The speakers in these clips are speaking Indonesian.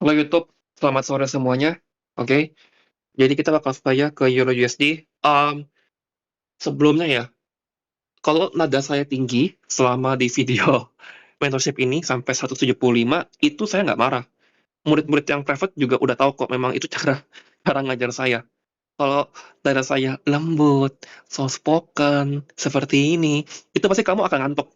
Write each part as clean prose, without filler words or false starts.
Halo YouTube, selamat sore semuanya. Oke, jadi kita bakal saya ke Euro USD. Sebelumnya ya, kalau nada saya tinggi selama di video mentorship ini sampai 175, itu saya nggak marah. Murid-murid yang private juga udah tahu kok, memang itu cara cara ngajar saya. Kalau nada saya lembut, soft spoken, seperti ini, itu pasti kamu akan ngantuk.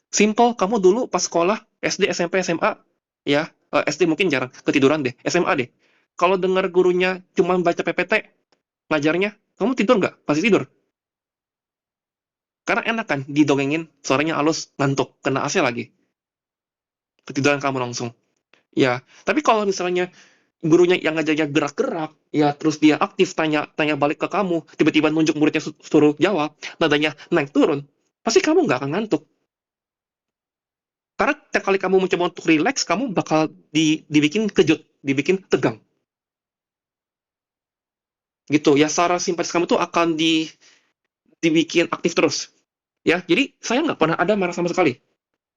Simple, kamu dulu pas sekolah, SD, SMP, SMA, ya, SD mungkin jarang, ketiduran deh, SMA deh. Kalau dengar gurunya cuma baca PPT, ngajarnya, kamu tidur nggak? Pasti tidur. Karena enak kan, didongengin, suaranya halus, ngantuk, kena AC lagi. Ketiduran kamu langsung. Ya, tapi kalau misalnya gurunya yang ngajarnya gerak-gerak, ya terus dia aktif tanya tanya balik ke kamu, tiba-tiba nunjuk muridnya suruh jawab, nadanya naik turun, pasti kamu nggak akan ngantuk. Karena setiap kali kamu mencoba untuk relax, kamu bakal dibikin kejut, dibikin tegang. Gitu, ya secara simpatis kamu tuh akan dibikin aktif terus. Ya, jadi saya nggak pernah ada marah sama sekali.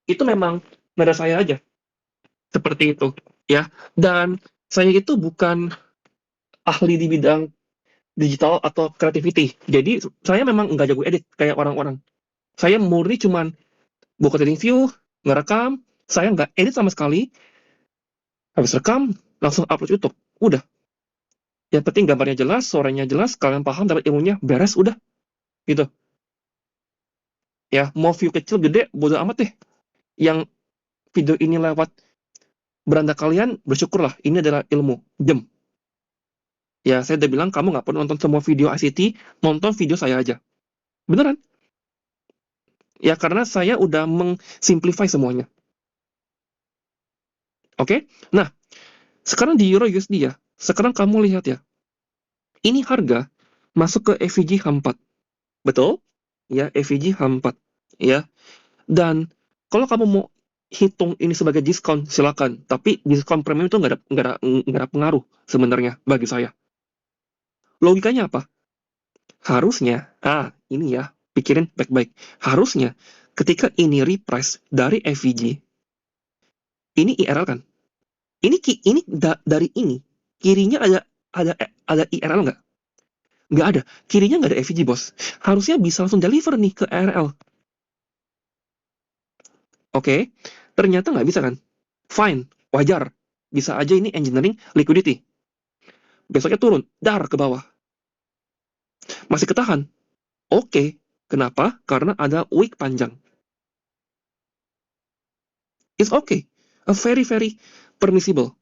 Itu memang nada saya aja, seperti itu. Ya, dan saya itu bukan ahli di bidang digital atau creativity. Jadi saya memang nggak jago edit kayak orang-orang. Saya murni cuman buka trading view, ngerekam, saya nggak edit sama sekali, habis rekam, langsung upload YouTube. Udah, yang penting gambarnya jelas, suaranya jelas, kalian paham, dapat ilmunya, beres, udah, gitu. Ya, mau view kecil, gede, bodo amat deh. Yang video ini lewat beranda kalian, bersyukurlah, ini adalah ilmu. Jem. Ya, saya udah bilang, kamu nggak perlu nonton semua video ICT, nonton video saya aja. Beneran. Ya, karena saya udah mengsimplify semuanya. Oke? Nah, sekarang di Euro USD ya, sekarang kamu lihat ya, ini harga masuk ke EVG H4. Betul? Ya, EVG H4. Ya, dan kalau kamu mau hitung ini sebagai diskon, silakan. Tapi diskon premium itu nggak ada pengaruh sebenarnya bagi saya. Logikanya apa? Harusnya, ini ya, pikirin baik-baik. Harusnya, ketika ini reprice dari EVG, ini IRL kan? Ini dari ini, kirinya ada IRL nggak? Nggak ada. Kirinya nggak ada EVG, bos. Harusnya bisa langsung deliver nih ke IRL. Oke, ternyata nggak bisa kan? Fine, wajar. Bisa aja ini engineering liquidity. Besoknya turun, dar ke bawah. Masih ketahan. Oke, kenapa? Karena ada wick panjang. It's okay. A very, very permissible.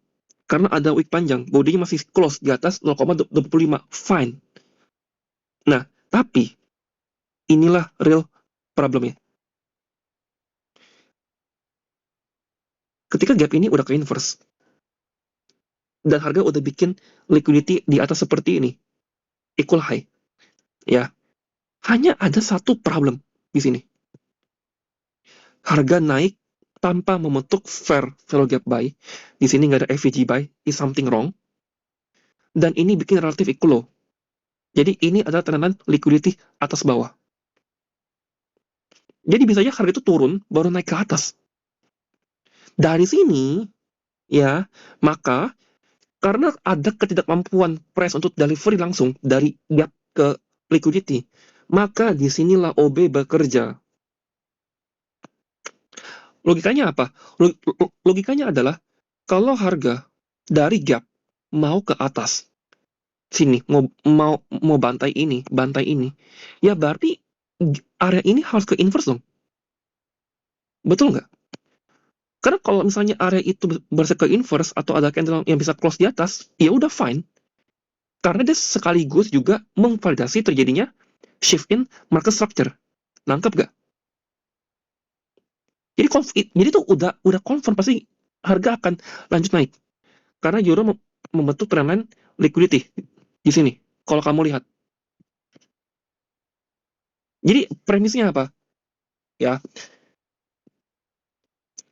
Karena ada wick panjang. Bodinya masih close di atas 0,25. Fine. Nah, tapi inilah real problemnya. Ketika gap ini udah ke inverse, dan harga udah bikin liquidity di atas seperti ini, equal high. Ya, hanya ada satu problem di sini. Harga naik tanpa membentuk fair value gap buy. Di sini nggak ada FVG buy, is something wrong. Dan ini bikin relatif equal low. Jadi ini adalah tekanan liquidity atas bawah. Jadi bisa aja harga itu turun, baru naik ke atas. Dari sini, ya, maka karena ada ketidakmampuan price untuk delivery langsung dari gap ke liquidity, maka disinilah OB bekerja. Logikanya apa? Logikanya adalah kalau harga dari gap mau ke atas, sini mau bantai ini, ya berarti area ini harus ke inverse dong. Betul nggak? Karena kalau misalnya area itu bergeser ke inverse atau ada candle yang bisa close di atas, ya udah fine. Karena dia sekaligus juga memvalidasi terjadinya shift in market structure. Nangkep gak? Jadi tuh udah confirm pasti harga akan lanjut naik. Karena euro membentuk trendline liquidity di sini. Kalau kamu lihat. Jadi premisnya apa? Ya,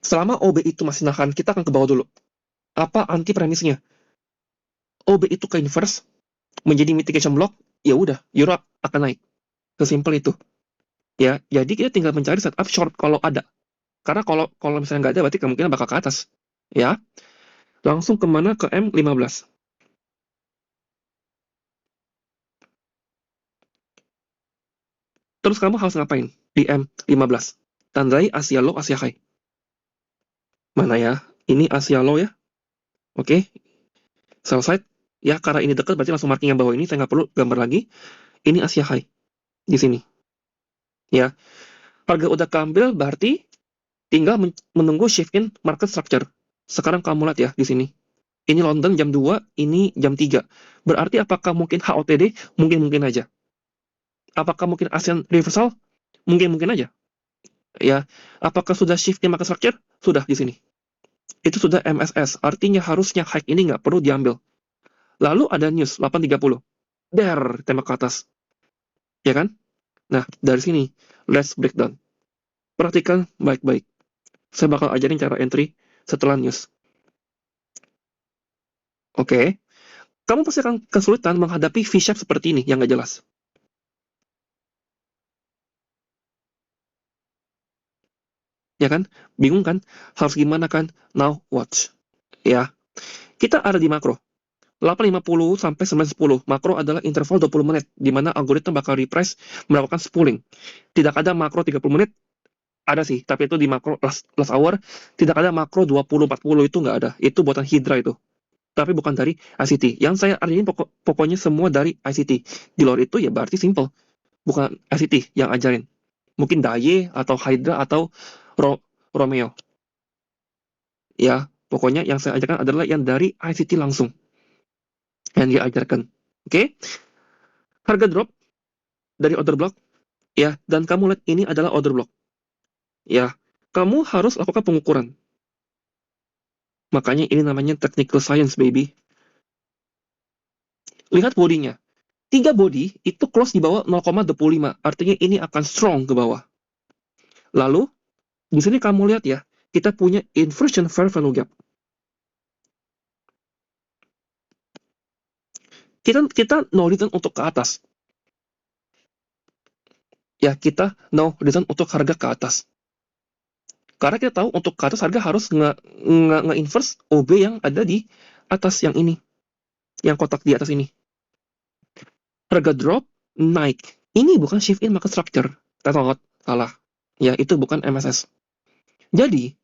selama OB itu masih nahan, kita akan ke bawah dulu. Apa anti premisnya? OB itu ke inverse, menjadi mitigation block, ya udah, euro akan naik. Sesimpel itu. Ya, jadi kita tinggal mencari setup short kalau ada. Karena kalau kalau misalnya nggak ada, berarti kemungkinan bakal ke atas. Ya, Langsung kemana? Ke M15. Terus kamu harus ngapain di M15? Tandai Asia Low, Asia High. Mana ya? Ini Asia Low ya. Oke, sell side. Ya, karena ini dekat berarti langsung marking yang bawah ini. Saya nggak perlu gambar lagi. Ini Asia High. Di sini. Ya, harga udah keambil berarti tinggal menunggu shift in market structure. Sekarang kamu lihat ya di sini. Ini London jam 2, ini jam 3. Berarti apakah mungkin HOTD? Mungkin-mungkin aja. Apakah mungkin ASEAN reversal? Mungkin-mungkin aja. Ya, apakah sudah shift in market structure? Sudah di sini. Itu sudah MSS, artinya harusnya hike ini nggak perlu diambil. Lalu ada news 8.30. Tembak ke atas. Ya kan? Nah, dari sini, let's breakdown. Perhatikan baik-baik. Saya bakal ajarin cara entry setelah news. Oke. Kamu pasti akan kesulitan menghadapi V-shape seperti ini yang nggak jelas. Ya kan? Bingung kan? Harus gimana kan? Now watch. Ya. Kita ada di makro. 8.50 sampai 9.10. Makro adalah interval 20 menit, di mana algoritma bakal reprice melakukan spooling. Tidak ada makro 30 menit, ada sih, tapi itu di makro last hour. Tidak ada makro 20-40, itu nggak ada. Itu buatan Hydra itu. Tapi bukan dari ICT. Yang saya ajarin pokoknya semua dari ICT. Di luar itu ya berarti simple. Bukan ICT yang ajarin. Mungkin Daye atau Hydra atau Romeo. Ya, pokoknya yang saya ajarkan adalah yang dari ICT langsung. Yang diajarkan. Oke? Harga drop dari order block. Ya, dan kamu lihat ini adalah order block. Ya, kamu harus lakukan pengukuran. Makanya ini namanya technical science, baby. Lihat bodinya. 3 body itu close di bawah 0,25. Artinya ini akan strong ke bawah. Lalu, di sini kamu lihat ya, kita punya inversion fair value gap. Kita no return untuk ke atas. Ya, kita no return untuk harga ke atas. Karena kita tahu untuk ke atas harga harus nge-inverse OB yang ada di atas yang ini. Yang kotak di atas ini. Harga drop, naik. Ini bukan shift in market structure. Tetot, salah. Ya, itu bukan MSS. Jadi,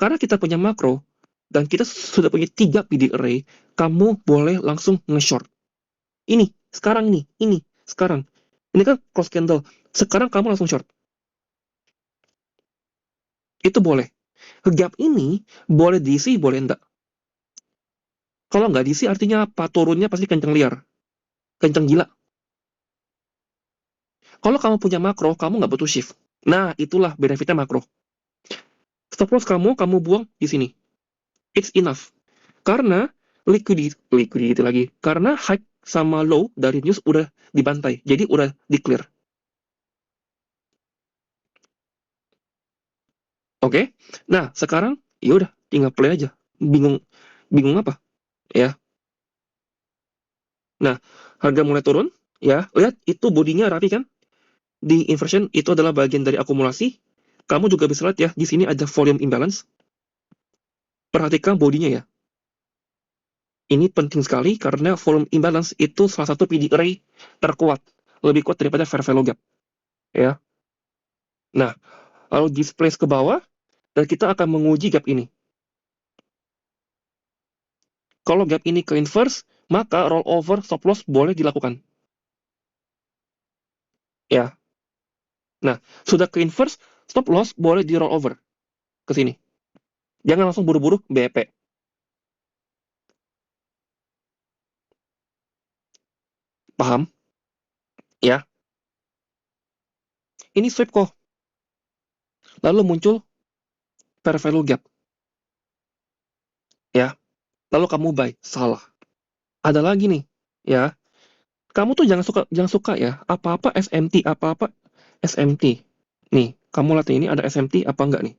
karena kita punya makro, dan kita sudah punya 3 PD array, kamu boleh langsung nge-short. Ini, sekarang nih, ini, sekarang. Ini kan cross candle. Sekarang kamu langsung short. Itu boleh. Gap ini boleh diisi, boleh enggak. Kalau nggak diisi artinya apa? Turunnya pasti kenceng liar. Kenceng gila. Kalau kamu punya makro, kamu nggak butuh shift. Nah, itulah benefitnya makro. Stop loss kamu buang di sini. It's enough. Karena liquidity lagi. Karena high sama low dari news udah dibantai. Jadi udah di-clear. Oke? Nah, sekarang ya udah tinggal play aja. Bingung bingung apa? Ya. Nah, harga mulai turun, ya. Lihat itu bodinya rapi kan? Di inversion itu adalah bagian dari akumulasi. Kamu juga bisa lihat ya, di sini ada volume imbalance. Perhatikan bodinya ya. Ini penting sekali karena volume imbalance itu salah satu PD array terkuat, lebih kuat daripada fair value gap, ya. Nah, lalu displace ke bawah dan kita akan menguji gap ini. Kalau gap ini ke inverse, maka rollover stop loss boleh dilakukan. Ya. Nah, sudah ke inverse, stop loss boleh di rollover ke sini. Jangan langsung buru-buru BP. Paham? Ya. Ini sweep kok. Lalu muncul fair value gap. Ya. Lalu kamu buy. Salah. Ada lagi nih. Ya. Kamu tuh jangan suka ya. Apa-apa SMT, apa-apa SMT. Nih, kamu lihat ini ada SMT apa enggak nih?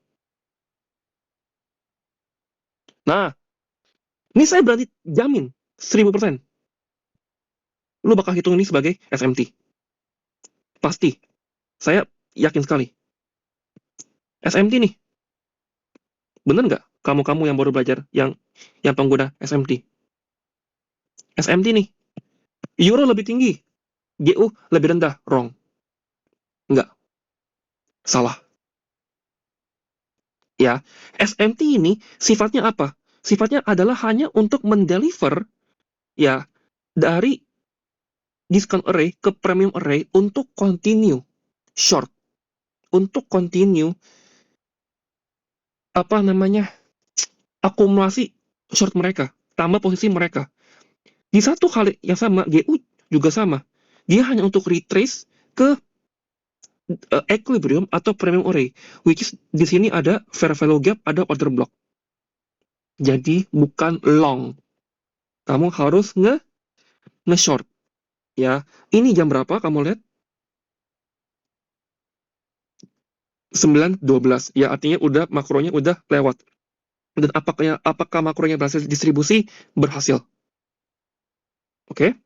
Nah, ini saya berani jamin 1000%. Lu bakal hitung ini sebagai SMT. Pasti. Saya yakin sekali. SMT nih. Bener nggak? Kamu yang baru belajar, yang pengguna SMT. SMT nih, euro lebih tinggi, GU lebih rendah. Wrong. Enggak, salah. Ya, SMT ini sifatnya apa? Sifatnya adalah hanya untuk mendeliver ya dari discount array ke premium array untuk continue short, untuk continue apa namanya akumulasi short mereka, tambah posisi mereka. Di satu kali yang sama, GU juga sama. Dia hanya untuk retrace ke equilibrium atau premium array, which is di sini ada fair value gap, ada order block. Jadi bukan long. Kamu harus nge-short. Ya, ini jam berapa kamu lihat? 9.12. Ya, artinya makronya udah lewat. Dan apakah makronya berhasil distribusi? Berhasil. Oke?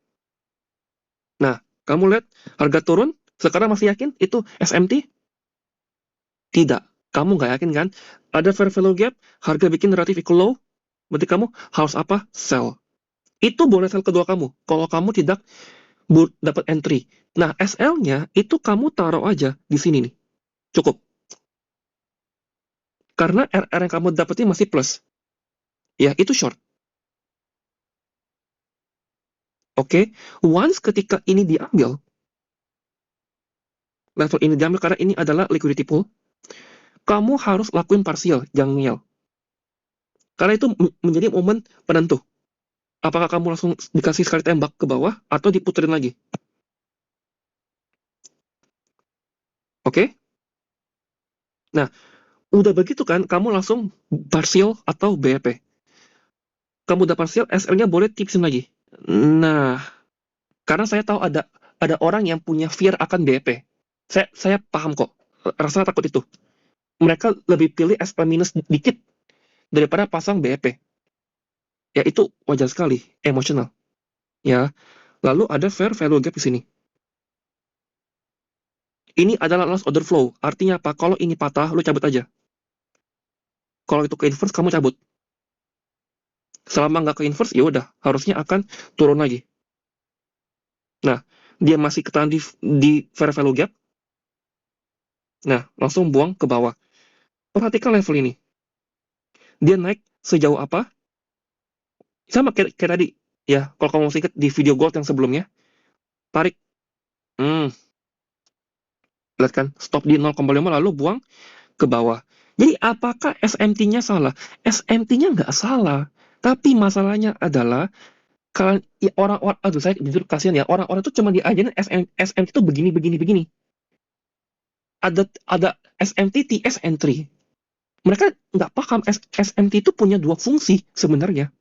Nah, kamu lihat harga turun, sekarang masih yakin itu SMT? Tidak. Kamu nggak yakin kan? Ada fair value gap, harga bikin relatif equal low, berarti kamu harus apa? Sell. Itu boleh sell kedua kamu, kalau kamu tidak dapat entry. Nah, SL-nya itu kamu taruh aja di sini nih. Cukup. Karena RR yang kamu dapetin masih plus. Ya, itu short. Oke, once ketika ini diambil, level ini diambil karena ini adalah liquidity pool, kamu harus lakuin partial, jangan ngeyel. Karena itu menjadi momen penentu. Apakah kamu langsung dikasih sekali tembak ke bawah atau diputerin lagi? Oke? Nah, udah begitu kan, kamu langsung partial atau BEP. Kamu udah partial, SL-nya boleh tipsin lagi. Nah, karena saya tahu ada orang yang punya fear akan BEP. Saya paham kok. Rasa takut itu. Mereka lebih pilih SL minus dikit daripada pasang BEP. Ya itu wajar sekali, emosional. Ya, lalu ada fair value gap di sini. Ini adalah loss order flow. Artinya apa? Kalau ini patah, lu cabut aja. Kalau itu ke inverse, kamu cabut. Selama nggak ke inverse, ya udah, harusnya akan turun lagi. Nah, dia masih ketahan di fair value gap. Nah, langsung buang ke bawah. Perhatikan level ini. Dia naik sejauh apa? Sama kayak tadi. Ya, kalau kamu masih ingat di video gold yang sebelumnya, tarik. Lihat kan, stop di 0,5 lalu buang ke bawah. Jadi apakah SMT-nya salah? SMT-nya nggak salah. Tapi masalahnya adalah kalian ya orang-orang, aduh saya jujur kasihan ya, orang-orang itu cuma diajarin SMT itu begini begini begini. Ada SMT TS entry. Mereka nggak paham SMT itu punya dua fungsi sebenarnya.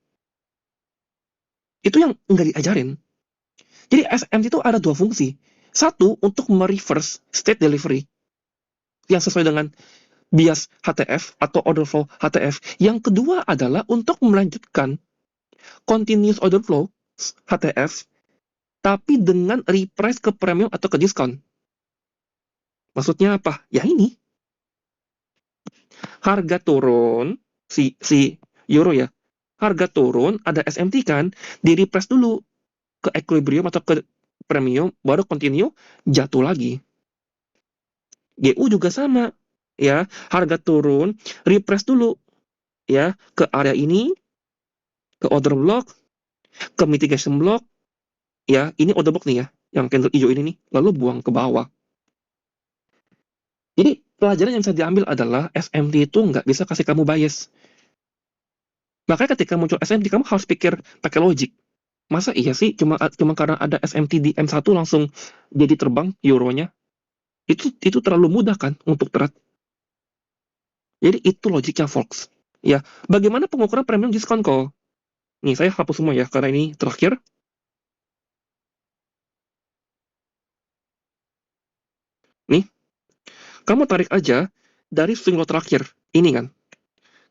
Itu yang nggak diajarin. Jadi SMT itu ada dua fungsi. Satu untuk mereverse state delivery yang sesuai dengan bias HTF atau order flow HTF. Yang kedua adalah untuk melanjutkan continuous order flow HTF tapi dengan reprice ke premium atau ke diskon. Maksudnya apa? Ya ini. Harga turun si euro ya. Harga turun ada SMT kan, di reprice dulu ke equilibrium atau ke premium baru continue jatuh lagi. GU juga sama. Ya, harga turun, reprice dulu ya ke area ini, ke order block, ke mitigation block, ya ini order block nih ya, yang candle hijau ini nih, lalu buang ke bawah. Jadi pelajaran yang bisa diambil adalah SMT itu nggak bisa kasih kamu bias. Makanya ketika muncul SMT kamu harus pikir pakai logik. Masa iya sih cuma karena ada SMT di M1 langsung jadi terbang euronya? Itu terlalu mudah kan untuk trade. Jadi itu logiknya Fox. Ya, bagaimana pengukuran premium diskon call? Nih saya hapus semua ya karena ini terakhir. Nih, kamu tarik aja dari swing low terakhir. Ini kan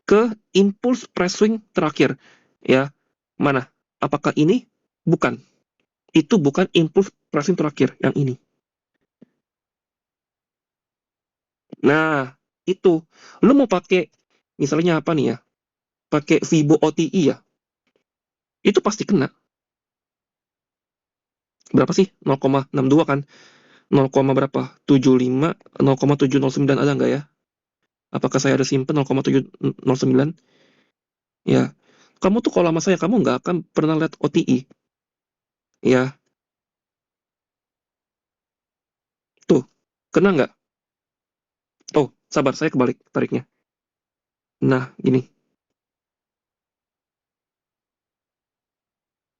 ke impulse price swing terakhir. Ya, mana? Apakah ini? Bukan. Itu bukan impulse pricing terakhir yang ini. Nah, itu. Lu mau pakai misalnya apa nih ya? pakai Fibo OTI ya, itu pasti kena. Berapa sih? 0,62 kan? 0, berapa? 75, 0,709 ada nggak ya? Apakah saya ada simpen 0,709? Ya. Kamu tuh kalau sama saya, kamu nggak akan pernah lihat OTI. Ya, tuh. Kena nggak? Oh, sabar, saya kebalik tariknya. Nah, gini.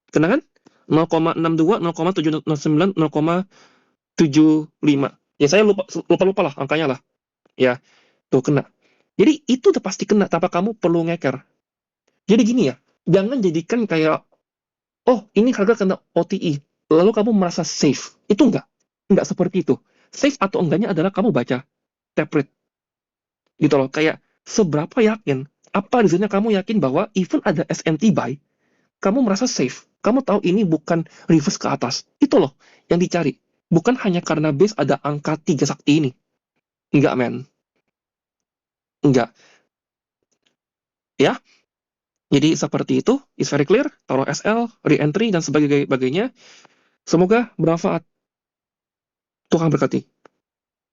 Kena kan? 0,62, 0,709, 0,75. Ya, saya lupa lah angkanya lah. Ya, tuh kena. Jadi, itu udah pasti kena tanpa kamu perlu ngeker. Jadi gini ya, jangan jadikan kayak, oh, ini harga kena OTI, lalu kamu merasa safe. Itu enggak. Enggak seperti itu. Safe atau enggaknya adalah kamu baca tap rate. Gitu loh. Kayak, seberapa yakin, apa reasonnya kamu yakin bahwa even ada SMT buy, kamu merasa safe. Kamu tahu ini bukan reverse ke atas. Itu loh yang dicari. Bukan hanya karena base ada angka 3 sakti ini. Enggak, men. Enggak. Ya, jadi seperti itu, is very clear, taruh SL, re-entry, dan sebagainya. Semoga bermanfaat. Tuhan berkati.